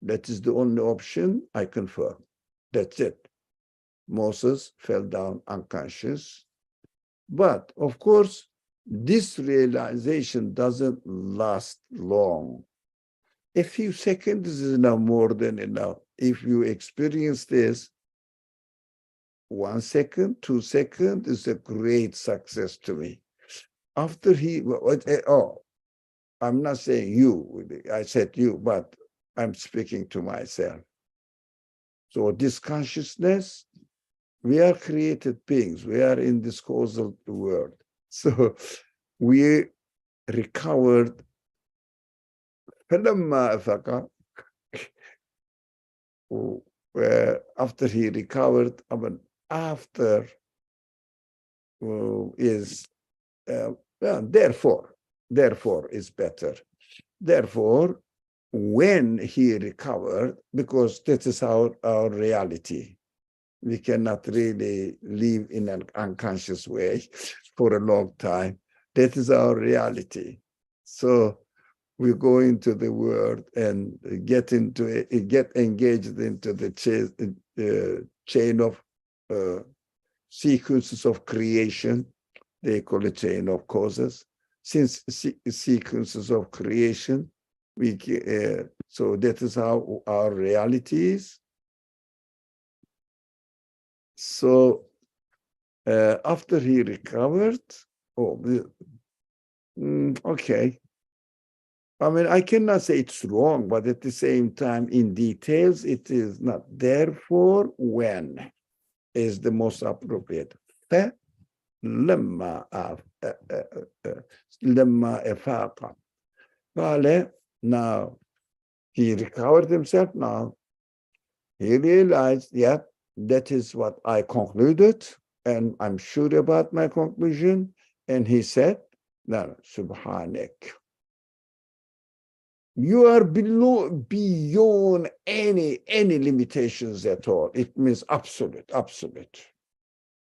That is the only option. I confirm. That's it. Moses fell down unconscious. But of course, this realization doesn't last long. A few seconds is enough, more than enough. If you experience this, 1 second, 2 seconds is a great success to me. After I'm not saying you, I said you, but I'm speaking to myself. So this consciousness, we are created beings. We are in this causal world. So we recovered. After he recovered, after therefore is better. Therefore, when he recovered, because that is our reality. We cannot really live in an unconscious way for a long time. That is our reality. So we go into the world and get engaged into the chain of sequences of creation. They call it chain of causes. Since sequences of creation, so that is how our reality is. So after he recovered, okay. I mean, I cannot say it's wrong, but at the same time, in details, it is not. Therefore, when is the most appropriate? لما أفاق. Now, he recovered himself now. He realized, yeah, that is what I concluded, and I'm sure about my conclusion. And he said, no, Subhanak. You are beyond any limitations at all. It means absolute.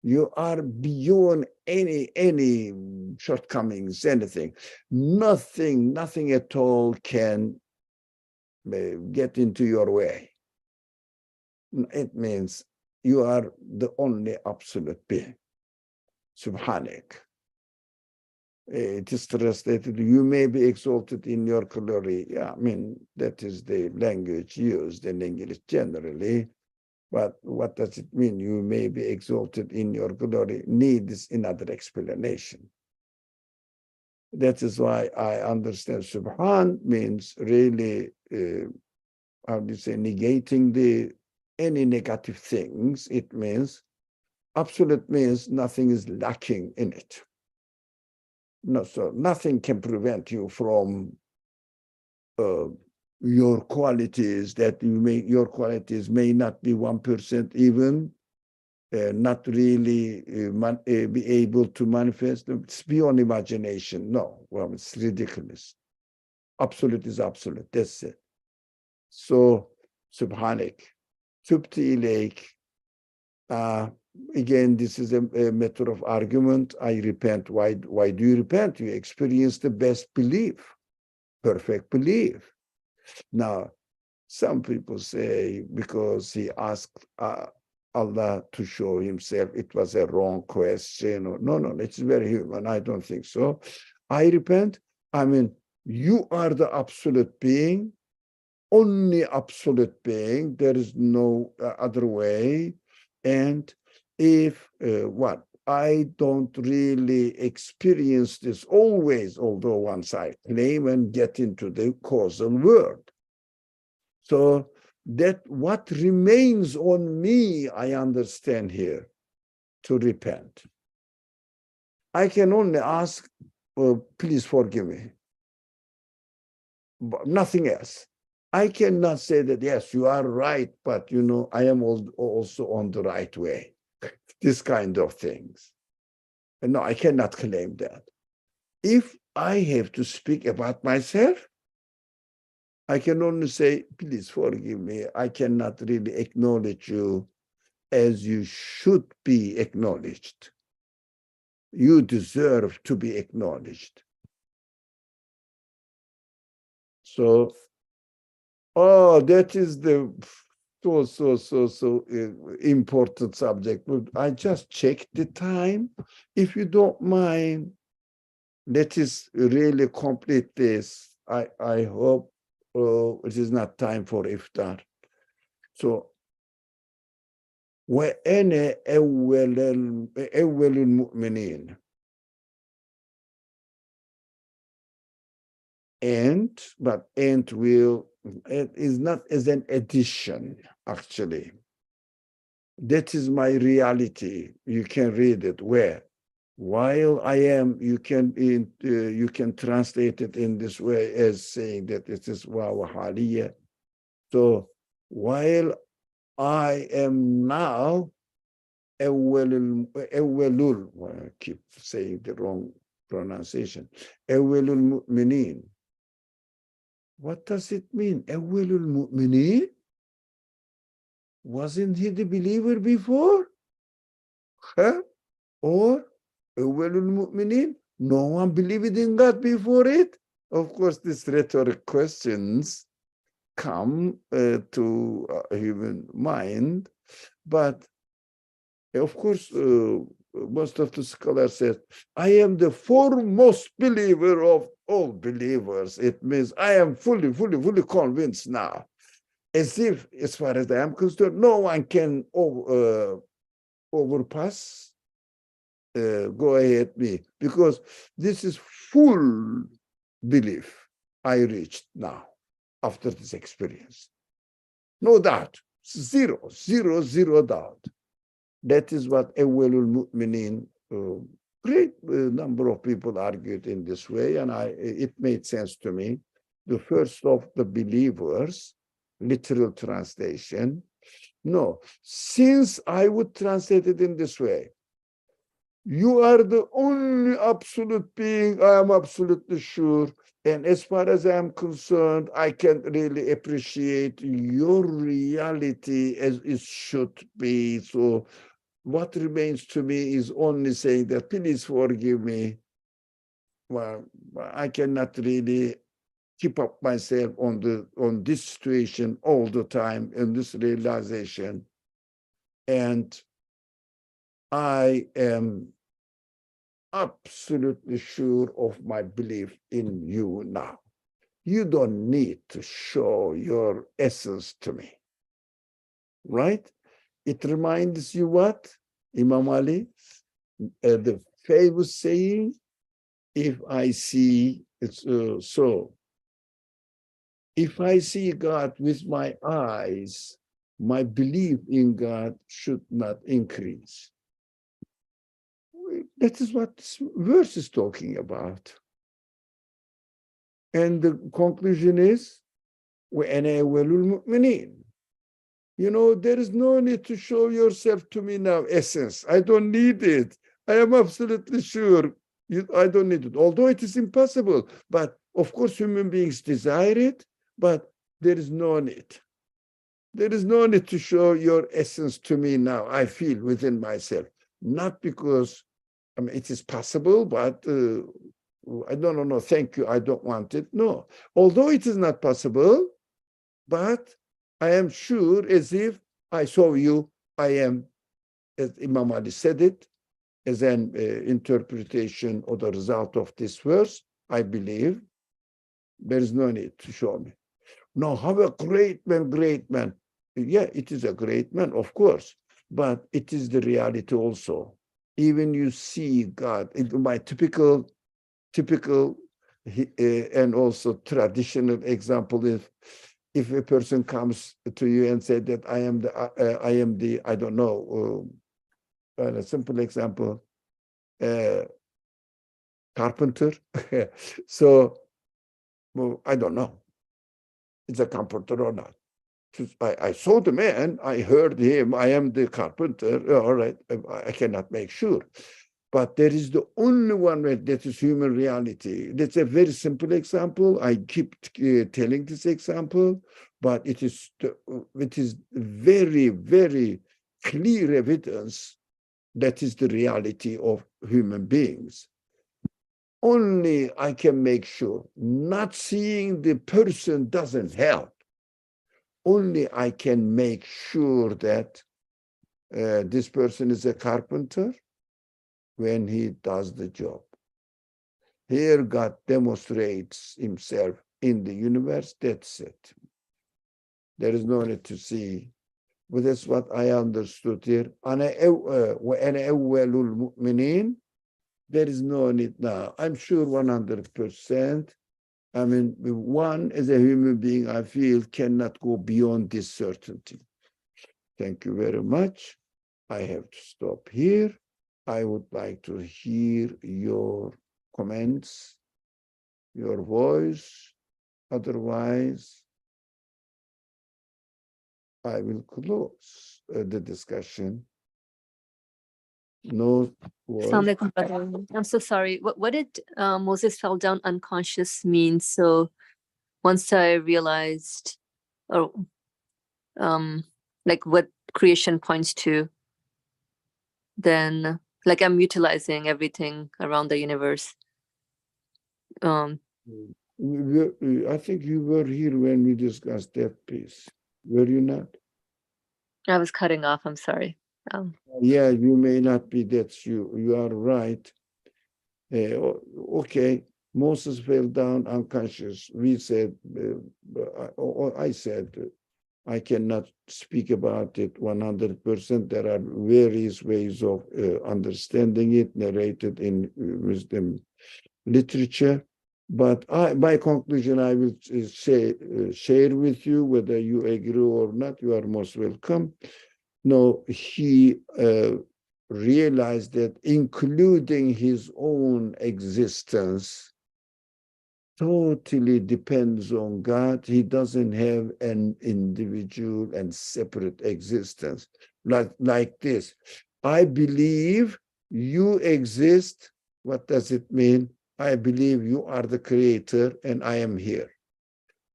You are beyond any shortcomings, anything. Nothing at all can get into your way. It means you are the only absolute being. Subhanak. It is translated, you may be exalted in your glory. Yeah, I mean, that is the language used in English generally. But what does it mean? You may be exalted in your glory needs another explanation. That is why I understand Subhan means really, how do you say, negating any negative things. It means, absolute means nothing is lacking in it. No, so nothing can prevent you from your qualities your qualities may not be 1% even, not really be able to manifest. It's beyond imagination. No, well, it's ridiculous. Absolute is absolute. That's it. So, Subhanak, Tubti ilayk. Again, this is a matter of argument. I repent. Why do you repent? You experience the best belief, perfect belief. Now, some people say because he asked Allah to show himself, it was a wrong question. Or, no, it's very human. I don't think so. I repent. I mean, you are the absolute being, only absolute being. There is no other way. And if I don't really experience this always, although once I claim and get into the causal world. So that what remains on me, I understand here, to repent. I can only ask, please forgive me. But nothing else. I cannot say that, yes, you are right, but I am also on the right way. This kind of things. And no, I cannot claim that. If I have to speak about myself, I can only say, please forgive me. I cannot really acknowledge you as you should be acknowledged. You deserve to be acknowledged. So, that is the so important subject. But I just checked the time. If you don't mind, let us really complete this. I hope it is not time for iftar. So, وأنا أول المؤمنين. But it is not as an addition, actually. That is my reality. You can read it where, while I am, you can translate it in this way as saying that it is waw haliyah. So while I am now, I keep saying the wrong pronunciation. Awwalul mu'minin. What does it mean? Awwalul mu'minin? Wasn't he the believer before? Huh? Or awwalul mu'minin? No one believed in God before it? Of course, these rhetoric questions come to a human mind, but of course, most of the scholars said, I am the foremost believer of all believers. It means I am fully convinced now. As if, as far as I am concerned, no one can overpass, go ahead me, because this is full belief I reached now after this experience. No doubt, zero doubt. That is what awwalul mu'minin, great number of people argued in this way, and it made sense to me. The first of the believers, literal translation. No, since I would translate it in this way, you are the only absolute being, I am absolutely sure. And as far as I am concerned, I can really appreciate your reality as it should be. So what remains to me is only saying that, please forgive me. Well, I cannot really keep up myself on this situation all the time, in this realization. And I am absolutely sure of my belief in you now. You don't need to show your essence to me, right? It reminds you what? Imam Ali, the famous saying, if I see, if I see God with my eyes, my belief in God should not increase. That is what this verse is talking about. And the conclusion is, وَأَنَا أَوَّلُ الْمُؤْمِنِينَ. You know, there is no need to show yourself to me now, essence. I don't need it. I am absolutely sure I don't need it, although it is impossible. But of course, human beings desire it, but there is no need. There is no need to show your essence to me now. I feel within myself, not because it is possible, but I don't know, thank you, I don't want it. No, although it is not possible, but I am sure as if I saw you, I am, as Imam Ali said it, as an interpretation or the result of this verse, I believe there is no need to show me. No, how a great man. Yeah, it is a great man, of course, but it is the reality also. Even you see God, my typical and also traditional example is, if a person comes to you and said that I am the I don't know, a simple example, carpenter. So, well, I don't know, it's a carpenter or not. I saw the man, I heard him, I am the carpenter, all right, I cannot make sure. But there is the only one way that is human reality. That's a very simple example. I keep telling this example, but it is very, very clear evidence that is the reality of human beings. Only I can make sure. Not seeing the person doesn't help. Only I can make sure that this person is a carpenter when he does the job. Here God demonstrates himself in the universe, that's it. There is no need to see. But that's what I understood here. وَأَنَا أَوَّلُ الْمُؤْمِنِينَ. There is no need now. I'm sure 100%. I mean, one as a human being, I feel cannot go beyond this certainty. Thank you very much. I have to stop here. I would like to hear your comments, your voice. Otherwise, I will close the discussion. No voice. Assalamu alaikum, brother. I'm so sorry. What did Moses fell down unconscious mean? So once I realized, or like what creation points to, then like I'm utilizing everything around the universe. I think you were here when we discussed that piece. Were you not? I was cutting off. I'm sorry. Yeah, you may not be. That's you. You are right. Okay, Moses fell down unconscious. We said, I said, I cannot speak about it 100%. There are various ways of understanding it, narrated in wisdom literature. But my conclusion, I will share with you, whether you agree or not. You are most welcome. No, he realized that including his own existence totally depends on God. He doesn't have an individual and separate existence. Like this, I believe you exist. What does it mean? I believe you are the creator and I am here.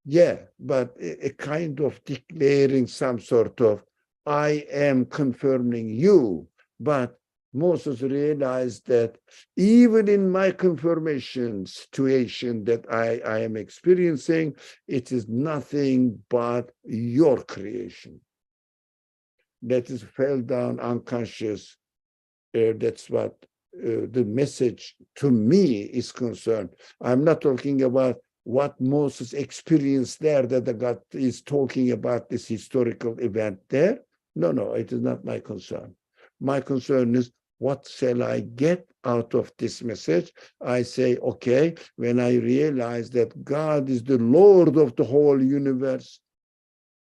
Yeah, but a kind of declaring some sort of, I am confirming you. But Moses realized that even in my confirmation situation that I am experiencing, it is nothing but your creation. That is fell down unconscious. That's what the message to me is concerned. I'm not talking about what Moses experienced there, that the God is talking about this historical event there. No, it is not my concern. My concern is, what shall I get out of this message? I say, okay, when I realize that God is the Lord of the whole universe,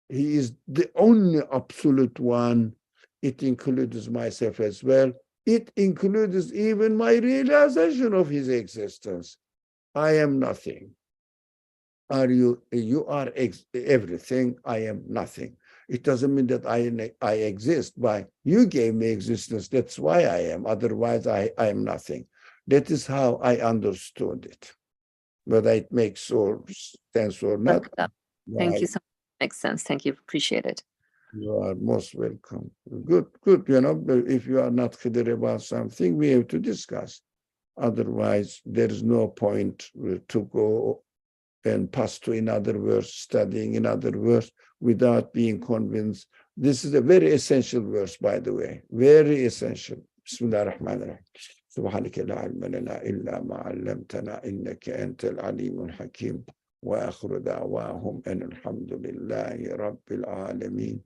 He is the only absolute one, it includes myself as well. It includes even my realization of His existence. I am nothing. You are everything. I am nothing. It doesn't mean that I exist, but you gave me existence. That's why I am. Otherwise, I am nothing. That is how I understood it. Whether it makes sense or not. Thank you so much. Makes sense. Thank you. Appreciate it. You are most welcome. Good. You know, if you are not clear about something, we have to discuss. Otherwise, there is no point to go and pass to another verse, studying another verse without being convinced. This is a very essential verse, by the way. Very essential. Bismillah ar-Rahman ar-Rahim. سبحانك لا علم لنا إلا ما علمتنا إنك أنت العليم الحكيم وآخر دعواهم أن الحمد لله رب العالمين